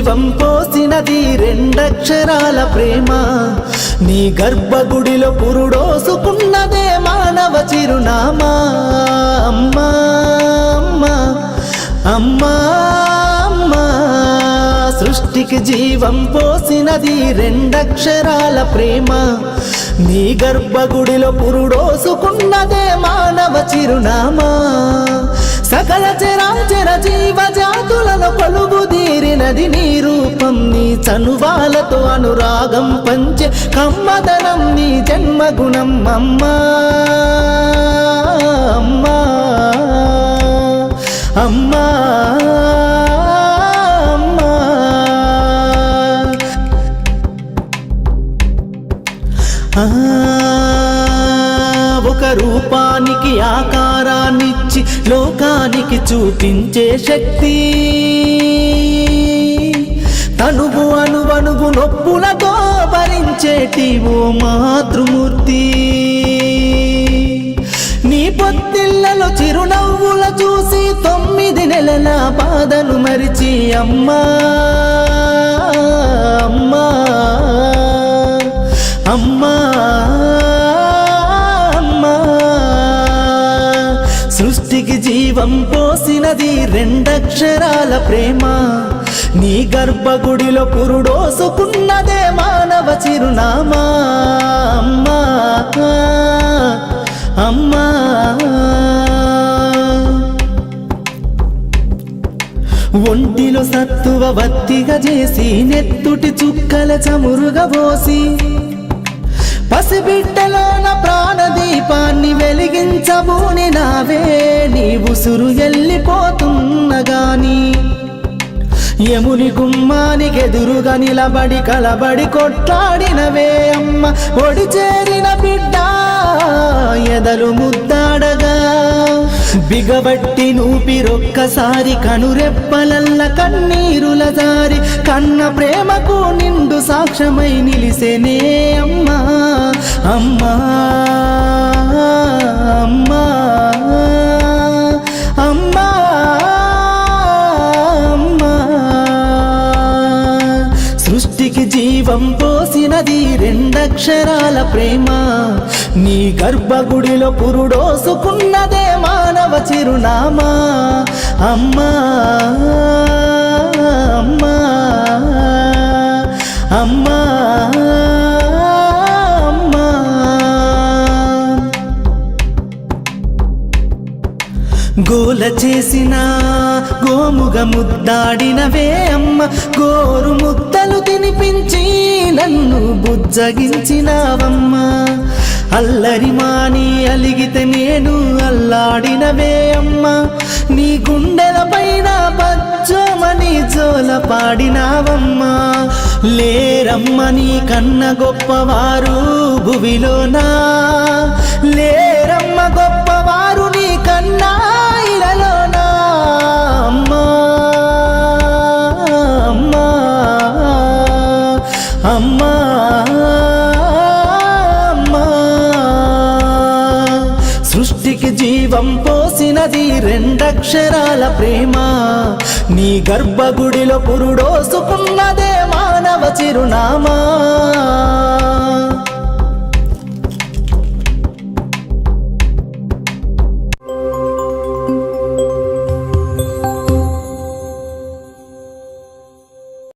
జీవం పోసినది రెండక్షరాల ప్రేమ నీ గర్భగుడిలో పురుడోసుకున్నదే మానవ చిరునామా అమ్మా అమ్మా అమ్మా అమ్మా సృష్టికి జీవం పోసినది రెండక్షరాల ప్రేమ నీ గర్భగుడిలో పురుడోసుకున్నదే మానవ చిరునామా సకల చరాచర జీవజాతులలో కొలువుదీరినది నీ రూపం నీ చనువాలతో అనురాగం పంచే కమ్మదనం నీ జన్మగుణం అమ్మా అమ్మా అమ్మా ఒక రూపానికి ఆకారాన్నిచ్చి లోకానికి చూపించే శక్తి తనువు అణువణువు నొప్పులతో భరించేటి ఓ మాతృమూర్తి నీ పొత్తిళ్లలో చిరునవ్వుల చూసి 9 నెలల బాధను మరిచి అమ్మా అమ్మా అమ్మా అమ్మా సృష్టికి జీవం పోసినది రెండక్షరాల ప్రేమ నీ గర్భగుడిలో పురుడోసుకున్నదే మానవ చిరునామా అమ్మా అమ్మా ఒంటిలో సత్తువ వత్తిగా చేసి నెత్తుటి చుక్కల చమురుగా పోసి పసిబిడ్డలోన ప్రాణదీపాన్ని వెలిగించబూని నావే నీ ఉసురు వెళ్ళిపోతున్నగాని యముని గుమ్మానికి ఎదురుగా నిలబడి కలబడి కొట్లాడినవే అమ్మ ఒడి చేరిన బిడ్డ ఎదలు ముద్దాడగా బిగబట్టి నూపిరొక్కసారి కనురెప్పలల్ల కన్నీరుల జారి కన్న ప్రేమకు నిండు సాక్ష్యమై నిలిసేనే అమ్మా అమ్మా అమ్మా అమ్మా అమ్మా సృష్టికి జీవం పోసినది రెండక్షరాల ప్రేమ నీ గర్భగుడిలో పురుడోసుకున్నదే మానవ చిరునామా అమ్మా అమ్మా అమ్మా అమ్మా గోల చేసిన గోముగ ముద్దాడినవే అమ్మ గోరు ముద్దలు తినిపించి నన్ను బుజ్జగించినావమ్మా అల్లరి మాని అలిగితే నేను అల్లాడినవే అమ్మా నీ గుండెల పైన బజ్జమని జోల పాడినావమ్మా లేరమ్మ నీ కన్న గొప్పవారు భువిలోనా లేరమ్మ గొప్పవారు నీ కన్నా ఇలలోనా అమ్మా అమ్మా అమ్మా సృష్టికి జీవం పోసినది రెండక్షరాల ప్రేమ నీ గర్భగుడిలో పురుడోసుకున్నదే మానవ చిరునామా